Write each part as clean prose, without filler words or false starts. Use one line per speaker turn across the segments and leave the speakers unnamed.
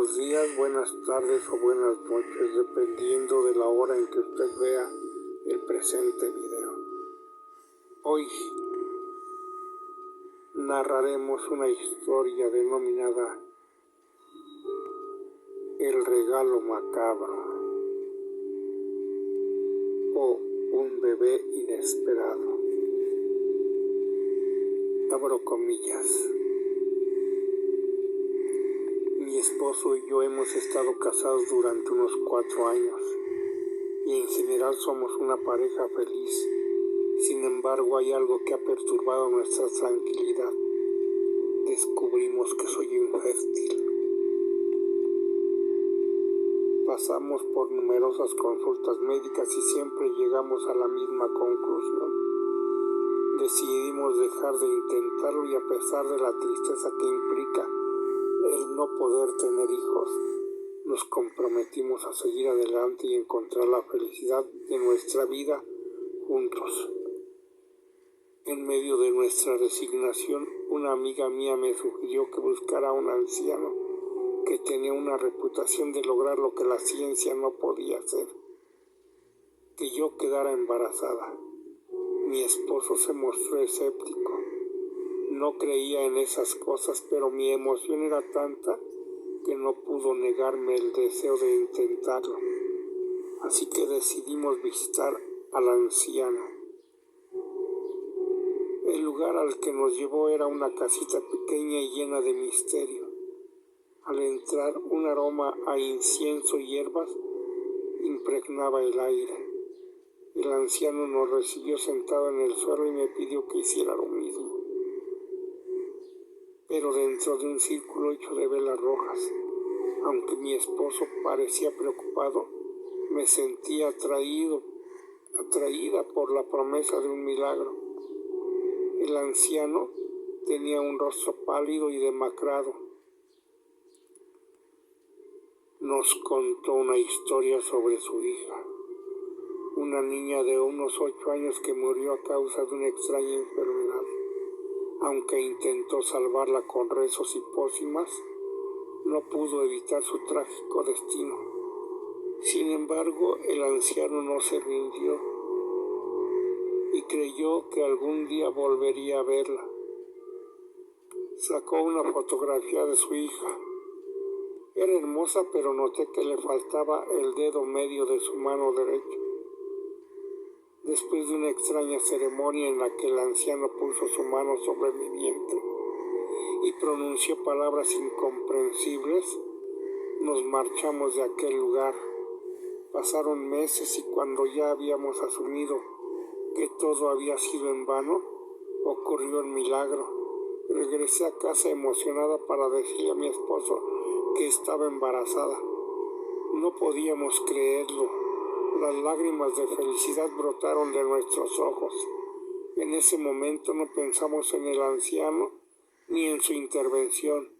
buenos días, buenas tardes o buenas noches, dependiendo de la hora en que usted vea el presente video. Hoy narraremos una historia denominada El regalo macabro o un bebé inesperado. Abro comillas. Mi esposo y yo hemos estado casados durante unos 4 años y en general somos una pareja feliz. Sin embargo, hay algo que ha perturbado nuestra tranquilidad. Descubrimos que soy infértil. Pasamos por numerosas consultas médicas y siempre llegamos a la misma conclusión. Decidimos dejar de intentarlo y a pesar de la tristeza que implica el no poder tener hijos, nos comprometimos a seguir adelante y encontrar la felicidad de nuestra vida juntos. En medio de nuestra resignación, una amiga mía me sugirió que buscara a un anciano que tenía una reputación de lograr lo que la ciencia no podía hacer, que yo quedara embarazada. Mi esposo se mostró escéptico. No creía en esas cosas, pero mi emoción era tanta que no pudo negarme el deseo de intentarlo. Así que decidimos visitar al anciano. El lugar al que nos llevó era una casita pequeña y llena de misterio. Al entrar, un aroma a incienso y hierbas impregnaba el aire. El anciano nos recibió sentado en el suelo y me pidió que hiciera lo mismo, pero dentro de un círculo hecho de velas rojas. Aunque mi esposo parecía preocupado, me sentía atraída por la promesa de un milagro. El anciano tenía un rostro pálido y demacrado. Nos contó una historia sobre su hija, una niña de unos 8 años que murió a causa de una extraña enfermedad. Aunque intentó salvarla con rezos y pócimas, no pudo evitar su trágico destino. Sin embargo, el anciano no se rindió y creyó que algún día volvería a verla. Sacó una fotografía de su hija. Era hermosa, pero noté que le faltaba el dedo medio de su mano derecha. Después de una extraña ceremonia en la que el anciano puso su mano sobre mi vientre y pronunció palabras incomprensibles, nos marchamos de aquel lugar. Pasaron meses y cuando ya habíamos asumido que todo había sido en vano, ocurrió el milagro. Regresé a casa emocionada para decirle a mi esposo que estaba embarazada. No podíamos creerlo. Las lágrimas de felicidad brotaron de nuestros ojos. En ese momento no pensamos en el anciano ni en su intervención.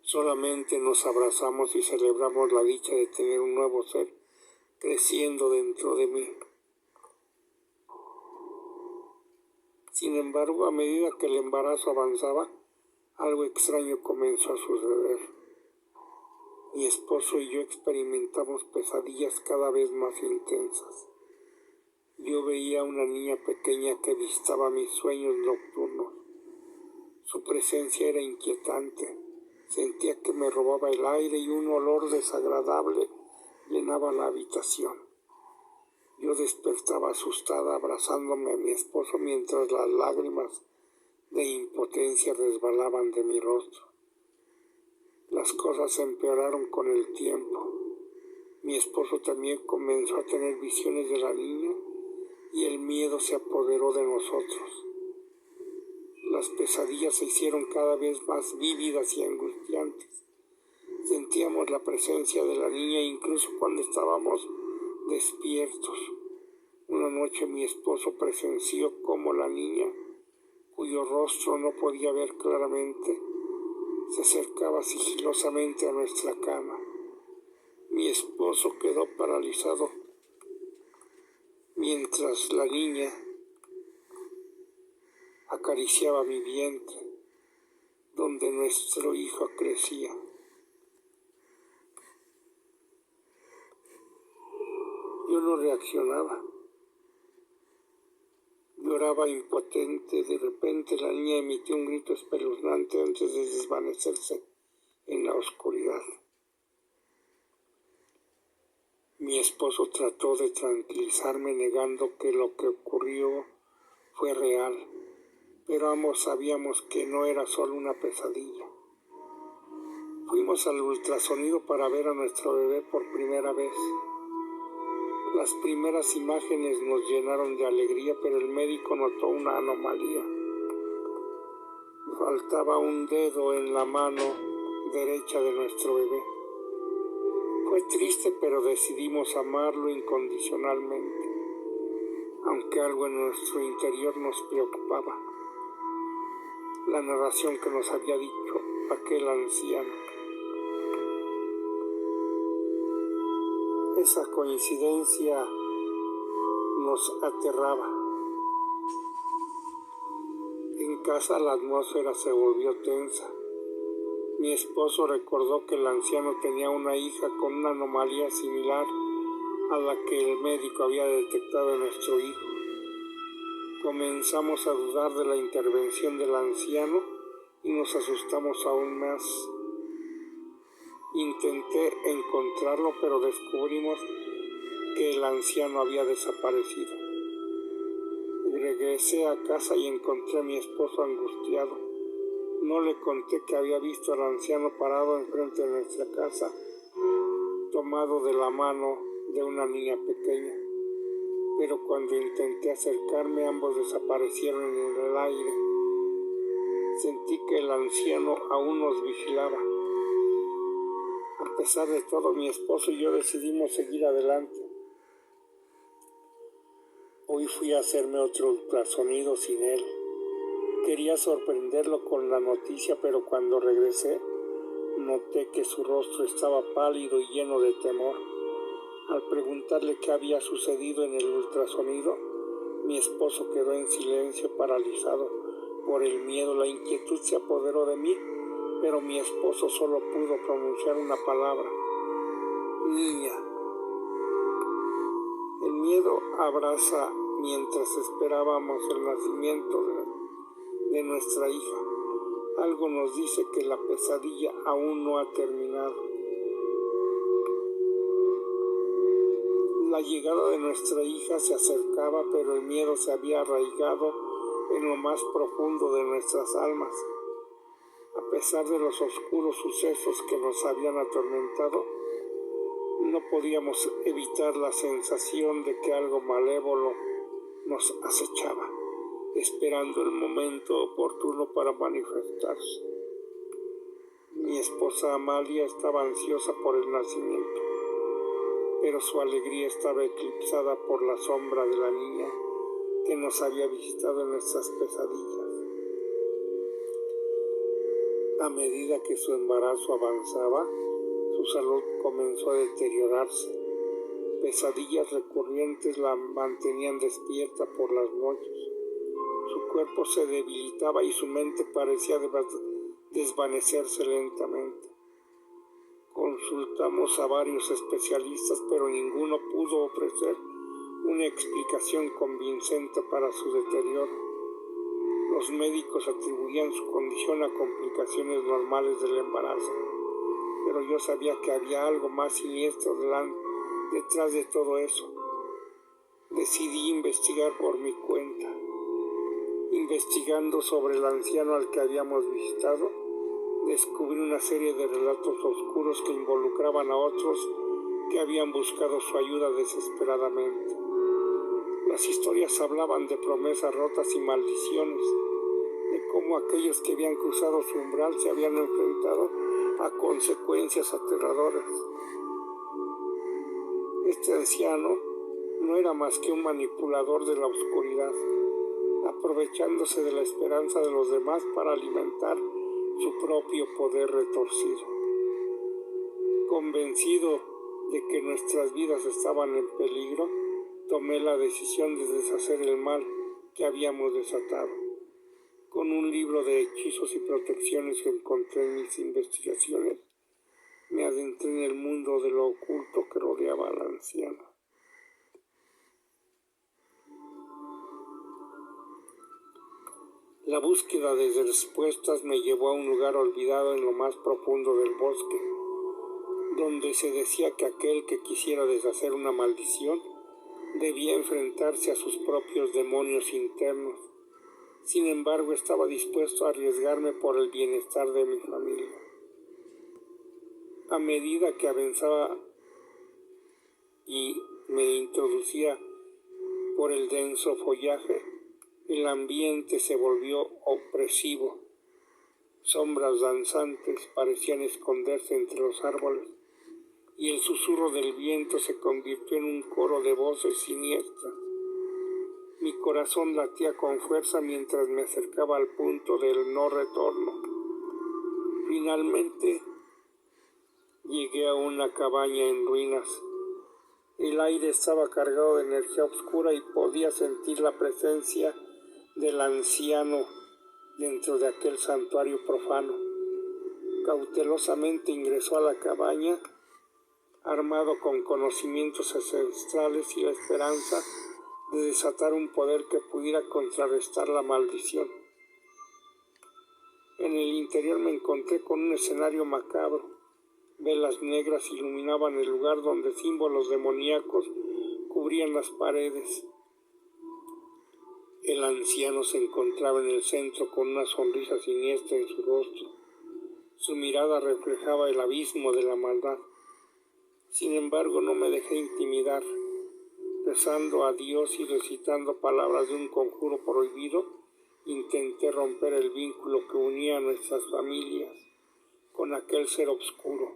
Solamente nos abrazamos y celebramos la dicha de tener un nuevo ser creciendo dentro de mí. Sin embargo, a medida que el embarazo avanzaba, algo extraño comenzó a suceder. Mi esposo y yo experimentamos pesadillas cada vez más intensas. Yo veía a una niña pequeña que visitaba mis sueños nocturnos. Su presencia era inquietante. Sentía que me robaba el aire y un olor desagradable llenaba la habitación. Yo despertaba asustada abrazándome a mi esposo mientras las lágrimas de impotencia resbalaban de mi rostro. Las cosas empeoraron con el tiempo. Mi esposo también comenzó a tener visiones de la niña y el miedo se apoderó de nosotros. Las pesadillas se hicieron cada vez más vívidas y angustiantes. Sentíamos la presencia de la niña incluso cuando estábamos despiertos. Una noche mi esposo presenció cómo la niña, cuyo rostro no podía ver claramente, se acercaba sigilosamente a nuestra cama. Mi esposo quedó paralizado mientras la niña acariciaba mi vientre, donde nuestro hijo crecía. no reaccionaba. Lloraba impotente. De repente la niña emitió un grito espeluznante antes de desvanecerse en la oscuridad. Mi esposo trató de tranquilizarme negando que lo que ocurrió fue real, pero ambos sabíamos que no era solo una pesadilla. Fuimos al ultrasonido para ver a nuestro bebé por primera vez. Las primeras imágenes nos llenaron de alegría, pero el médico notó una anomalía. Faltaba un dedo en la mano derecha de nuestro bebé. Fue triste, pero decidimos amarlo incondicionalmente, aunque algo en nuestro interior nos preocupaba. La narración que nos había dicho aquel anciano. Esa coincidencia nos aterraba. En casa la atmósfera se volvió tensa. Mi esposo recordó que el anciano tenía una hija con una anomalía similar a la que el médico había detectado en nuestro hijo. Comenzamos a dudar de la intervención del anciano y nos asustamos aún más. Intenté encontrarlo, pero descubrimos que el anciano había desaparecido. Regresé a casa y encontré a mi esposo angustiado. No le conté que había visto al anciano parado enfrente de nuestra casa, tomado de la mano de una niña pequeña. Pero cuando intenté acercarme, ambos desaparecieron en el aire. Sentí que el anciano aún nos vigilaba. A pesar de todo, mi esposo y yo decidimos seguir adelante. Hoy fui a hacerme otro ultrasonido sin él. Quería sorprenderlo con la noticia, pero cuando regresé, noté que su rostro estaba pálido y lleno de temor. Al preguntarle qué había sucedido en el ultrasonido, mi esposo quedó en silencio, paralizado por el miedo. La inquietud se apoderó de mí, pero mi esposo solo pudo pronunciar una palabra: niña. El miedo abraza mientras esperábamos el nacimiento de nuestra hija. Algo nos dice que la pesadilla aún no ha terminado. La llegada de nuestra hija se acercaba, pero el miedo se había arraigado en lo más profundo de nuestras almas. A pesar de los oscuros sucesos que nos habían atormentado, no podíamos evitar la sensación de que algo malévolo nos acechaba, esperando el momento oportuno para manifestarse. Mi esposa Amalia estaba ansiosa por el nacimiento, pero su alegría estaba eclipsada por la sombra de la niña que nos había visitado en nuestras pesadillas. A medida que su embarazo avanzaba, su salud comenzó a deteriorarse. Pesadillas recurrentes la mantenían despierta por las noches. Su cuerpo se debilitaba y su mente parecía desvanecerse lentamente. Consultamos a varios especialistas, pero ninguno pudo ofrecer una explicación convincente para su deterioro. Los médicos atribuían su condición a complicaciones normales del embarazo, pero yo sabía que había algo más siniestro detrás de todo eso. Decidí investigar por mi cuenta. Investigando sobre el anciano al que habíamos visitado, descubrí una serie de relatos oscuros que involucraban a otros que habían buscado su ayuda desesperadamente. Las historias hablaban de promesas rotas y maldiciones, de cómo aquellos que habían cruzado su umbral se habían enfrentado a consecuencias aterradoras. Este anciano no era más que un manipulador de la oscuridad, aprovechándose de la esperanza de los demás para alimentar su propio poder retorcido. Convencido de que nuestras vidas estaban en peligro, tomé la decisión de deshacer el mal que habíamos desatado. Con un libro de hechizos y protecciones que encontré en mis investigaciones, me adentré en el mundo de lo oculto que rodeaba a la anciana. La búsqueda de respuestas me llevó a un lugar olvidado en lo más profundo del bosque, donde se decía que aquel que quisiera deshacer una maldición debía enfrentarse a sus propios demonios internos. Sin embargo, estaba dispuesto a arriesgarme por el bienestar de mi familia. A medida que avanzaba y me introducía por el denso follaje, el ambiente se volvió opresivo. Sombras danzantes parecían esconderse entre los árboles, y el susurro del viento se convirtió en un coro de voces siniestras. Mi corazón latía con fuerza mientras me acercaba al punto del no retorno. Finalmente llegué a una cabaña en ruinas. El aire estaba cargado de energía oscura y podía sentir la presencia del anciano dentro de aquel santuario profano. Cautelosamente ingresó a la cabaña, armado con conocimientos ancestrales y la esperanza de desatar un poder que pudiera contrarrestar la maldición. En el interior me encontré con un escenario macabro. Velas negras iluminaban el lugar donde símbolos demoníacos cubrían las paredes. El anciano se encontraba en el centro con una sonrisa siniestra en su rostro. Su mirada reflejaba el abismo de la maldad. Sin embargo, no me dejé intimidar. Rezando a Dios y recitando palabras de un conjuro prohibido, intenté romper el vínculo que unía a nuestras familias con aquel ser oscuro.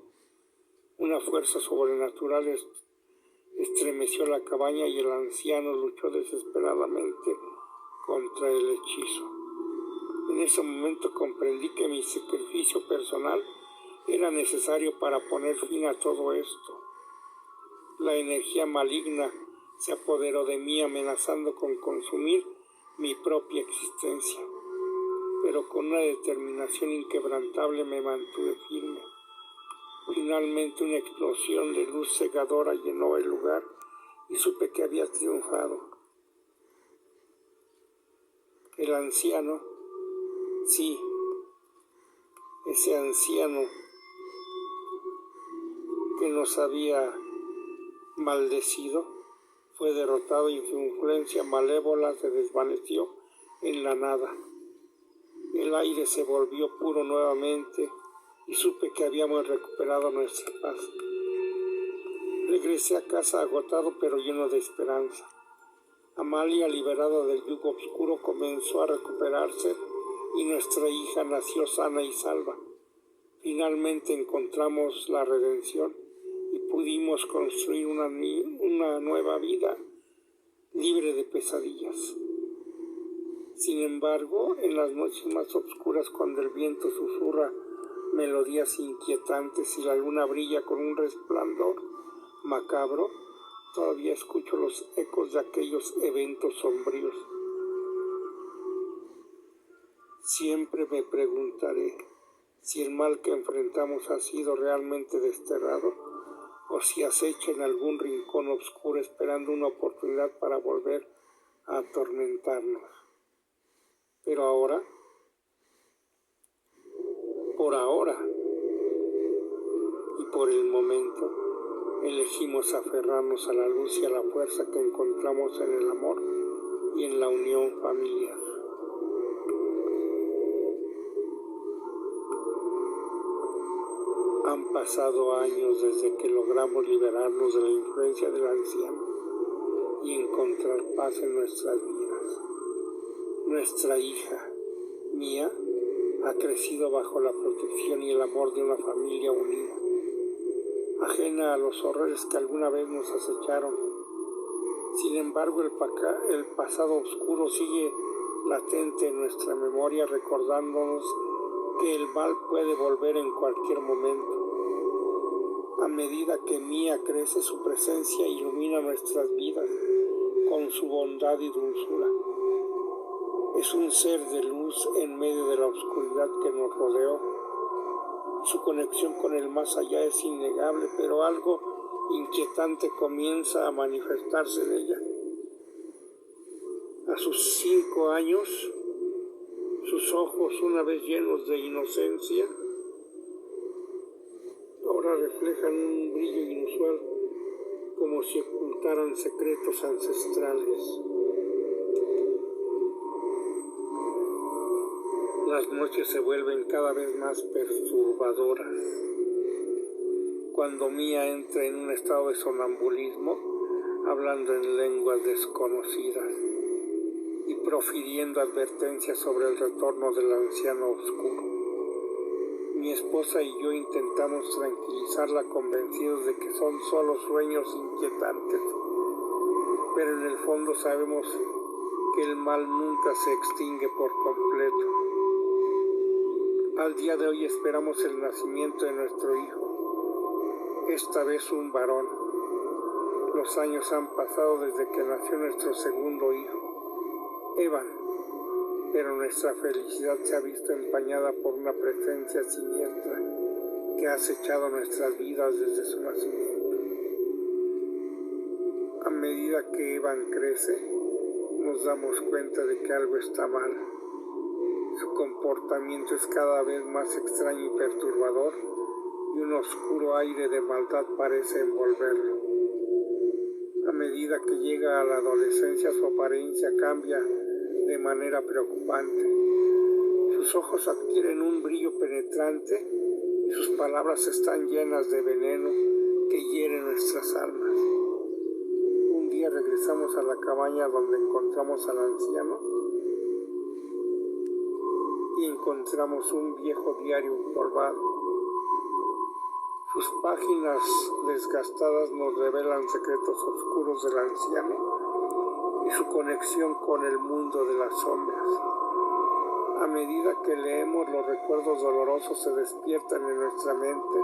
Una fuerza sobrenatural estremeció la cabaña y el anciano luchó desesperadamente contra el hechizo. En ese momento comprendí que mi sacrificio personal era necesario para poner fin a todo esto. La energía maligna se apoderó de mí, amenazando con consumir mi propia existencia, pero con una determinación inquebrantable me mantuve firme. Finalmente una explosión de luz cegadora llenó el lugar y supe que había triunfado. El anciano, sí, ese anciano que nos había maldecido, fue derrotado y su influencia malévola se desvaneció en la nada. El aire se volvió puro nuevamente y supe que habíamos recuperado nuestra paz. Regresé a casa agotado pero lleno de esperanza. Amalia, liberada del yugo oscuro, comenzó a recuperarse y nuestra hija nació sana y salva. Finalmente encontramos la redención y pudimos construir una nueva vida libre de pesadillas. Sin embargo, en las noches más oscuras, cuando el viento susurra melodías inquietantes y la luna brilla con un resplandor macabro, todavía escucho los ecos de aquellos eventos sombríos. Siempre me preguntaré si el mal que enfrentamos ha sido realmente desterrado o si acecha en algún rincón oscuro esperando una oportunidad para volver a atormentarnos. Pero ahora, por ahora y por el momento, elegimos aferrarnos a la luz y a la fuerza que encontramos en el amor y en la unión familiar. Han pasado años desde que logramos liberarnos de la influencia del anciano y encontrar paz en nuestras vidas. Nuestra hija, Mía, ha crecido bajo la protección y el amor de una familia unida, ajena a los horrores que alguna vez nos acecharon. Sin embargo, el pasado oscuro sigue latente en nuestra memoria, recordándonos que el mal puede volver en cualquier momento. A medida que Mía crece, su presencia ilumina nuestras vidas con su bondad y dulzura. Es un ser de luz en medio de la oscuridad que nos rodeó. Su conexión con el más allá es innegable, pero algo inquietante comienza a manifestarse en ella. A sus 5 años, Sus ojos, una vez llenos de inocencia, ahora reflejan un brillo inusual, como si ocultaran secretos ancestrales. Las noches se vuelven cada vez más perturbadoras. Cuando Mía entra en un estado de sonambulismo, hablando en lenguas desconocidas y profiriendo advertencias sobre el retorno del anciano oscuro. Mi esposa y yo intentamos tranquilizarla convencidos de que son solo sueños inquietantes, pero en el fondo sabemos que el mal nunca se extingue por completo. Al día de hoy esperamos el nacimiento de nuestro hijo, esta vez un varón. Los años han pasado desde que nació nuestro segundo hijo, Evan, pero nuestra felicidad se ha visto empañada por una presencia siniestra que ha acechado nuestras vidas desde su nacimiento. A medida que Evan crece, nos damos cuenta de que algo está mal. Su comportamiento es cada vez más extraño y perturbador, y un oscuro aire de maldad parece envolverlo. A medida que llega a la adolescencia, su apariencia cambia de manera preocupante. Sus ojos adquieren un brillo penetrante y sus palabras están llenas de veneno que hiere nuestras almas. Un día regresamos a la cabaña donde encontramos al anciano y encontramos un viejo diario empolvado. Sus páginas desgastadas nos revelan secretos oscuros del anciano y su conexión con el mundo de las sombras. A medida que leemos, los recuerdos dolorosos se despiertan en nuestra mente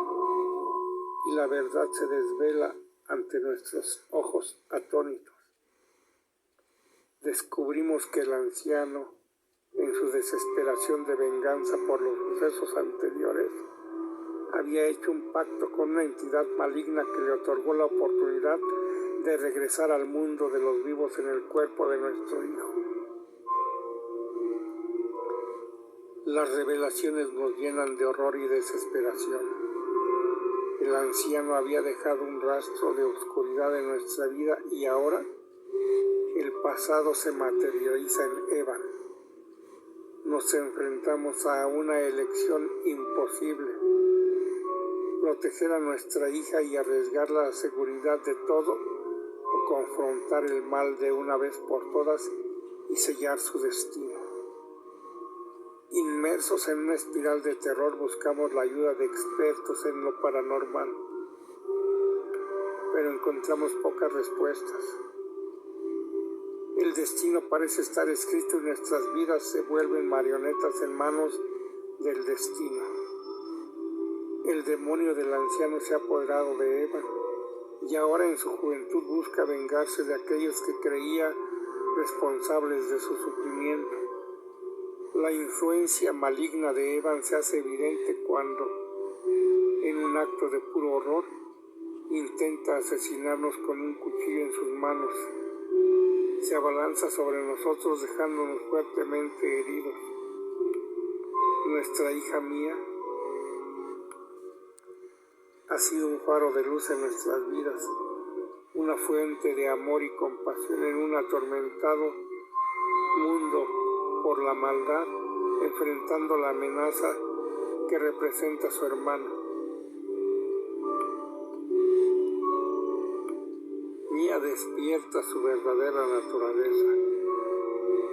y la verdad se desvela ante nuestros ojos atónitos. Descubrimos que el anciano, en su desesperación de venganza por los sucesos anteriores, había hecho un pacto con una entidad maligna que le otorgó la oportunidad de regresar al mundo de los vivos en el cuerpo de nuestro hijo. Las revelaciones nos llenan de horror y desesperación. El anciano había dejado un rastro de oscuridad en nuestra vida y ahora el pasado se materializa en Evan. Nos enfrentamos a una elección imposible: proteger a nuestra hija y arriesgar la seguridad de todo, o confrontar el mal de una vez por todas y sellar su destino. Inmersos en una espiral de terror, buscamos la ayuda de expertos en lo paranormal, pero encontramos pocas respuestas. El destino parece estar escrito y nuestras vidas se vuelven marionetas en manos del destino. El demonio del anciano se ha apoderado de Eva y ahora en su juventud busca vengarse de aquellos que creía responsables de su sufrimiento. La influencia maligna de Evan se hace evidente cuando, en un acto de puro horror, intenta asesinarnos con un cuchillo en sus manos. Se abalanza sobre nosotros dejándonos fuertemente heridos. Nuestra hija Mía ha sido un faro de luz en nuestras vidas, una fuente de amor y compasión en un atormentado mundo por la maldad, enfrentando la amenaza que representa a su hermano. Mía despierta su verdadera naturaleza,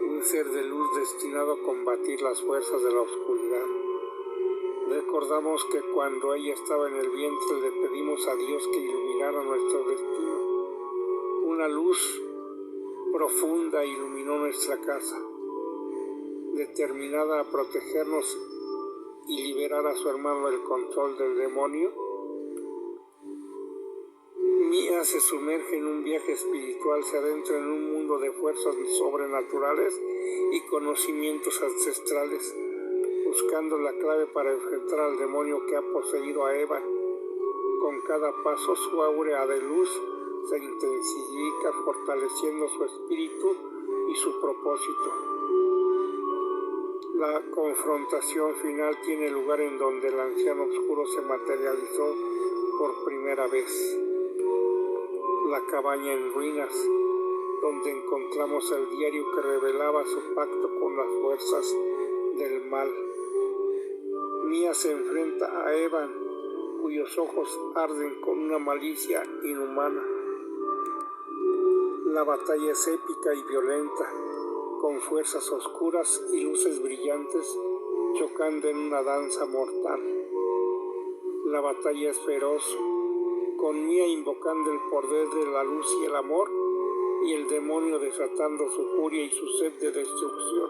un ser de luz destinado a combatir las fuerzas de la oscuridad. Recordamos que cuando ella estaba en el vientre le pedimos a Dios que iluminara nuestro destino. Una luz profunda iluminó nuestra casa, determinada a protegernos y liberar a su hermano del control del demonio. Mía se sumerge en un viaje espiritual, se adentra en un mundo de fuerzas sobrenaturales y conocimientos ancestrales, buscando la clave para enfrentar al demonio que ha poseído a Eva. Con cada paso su áurea de luz se intensifica, fortaleciendo su espíritu y su propósito. La confrontación final tiene lugar en donde el anciano oscuro se materializó por primera vez. La cabaña en ruinas, donde encontramos el diario que revelaba su pacto con las fuerzas del mal. Mia se enfrenta a Evan, cuyos ojos arden con una malicia inhumana. La batalla es épica y violenta, con fuerzas oscuras y luces brillantes chocando en una danza mortal. La batalla es feroz, con Mia invocando el poder de la luz y el amor, y el demonio desatando su furia y su sed de destrucción.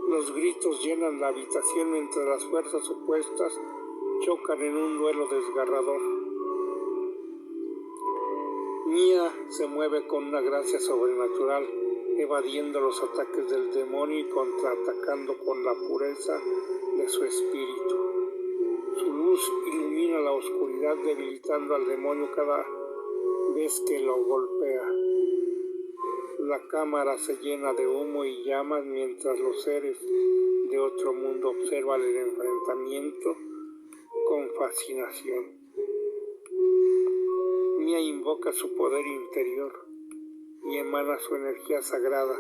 Los gritos llenan la habitación mientras las fuerzas opuestas chocan en un duelo desgarrador. Mia se mueve con una gracia sobrenatural, evadiendo los ataques del demonio y contraatacando con la pureza de su espíritu. Su luz ilumina la oscuridad, debilitando al demonio cada vez que lo golpea. La cámara se llena de humo y llamas mientras los seres de otro mundo observan el enfrentamiento con fascinación. Mia invoca su poder interior y emana su energía sagrada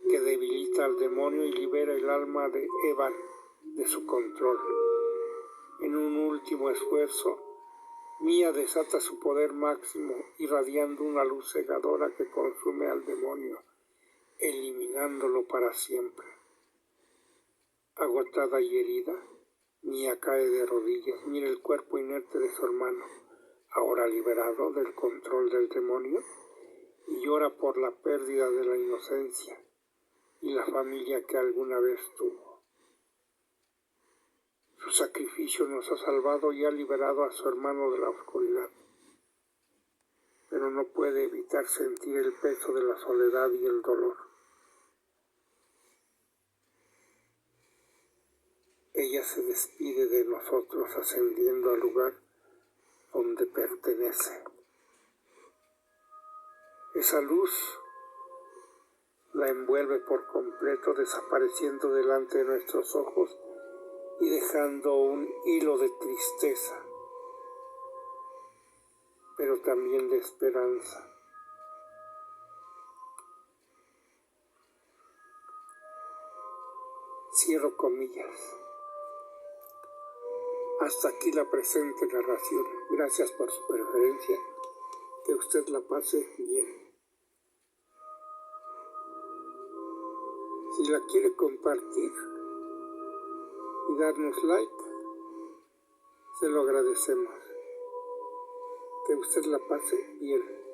que debilita al demonio y libera el alma de Evan de su control. En un último esfuerzo, Mia desata su poder máximo, irradiando una luz cegadora que consume al demonio, eliminándolo para siempre. Agotada y herida, Mia cae de rodillas, mira el cuerpo inerte de su hermano, ahora liberado del control del demonio, y llora por la pérdida de la inocencia y la familia que alguna vez tuvo. Su sacrificio nos ha salvado y ha liberado a su hermano de la oscuridad, pero no puede evitar sentir el peso de la soledad y el dolor. Ella se despide de nosotros ascendiendo al lugar donde pertenece. Esa luz la envuelve por completo, desapareciendo delante de nuestros ojos y dejando un hilo de tristeza, pero también de esperanza. Cierro comillas. Hasta aquí la presente narración. Gracias por su preferencia. Que usted la pase bien. Si la quiere compartir y darnos like, se lo agradecemos. Que usted la pase bien.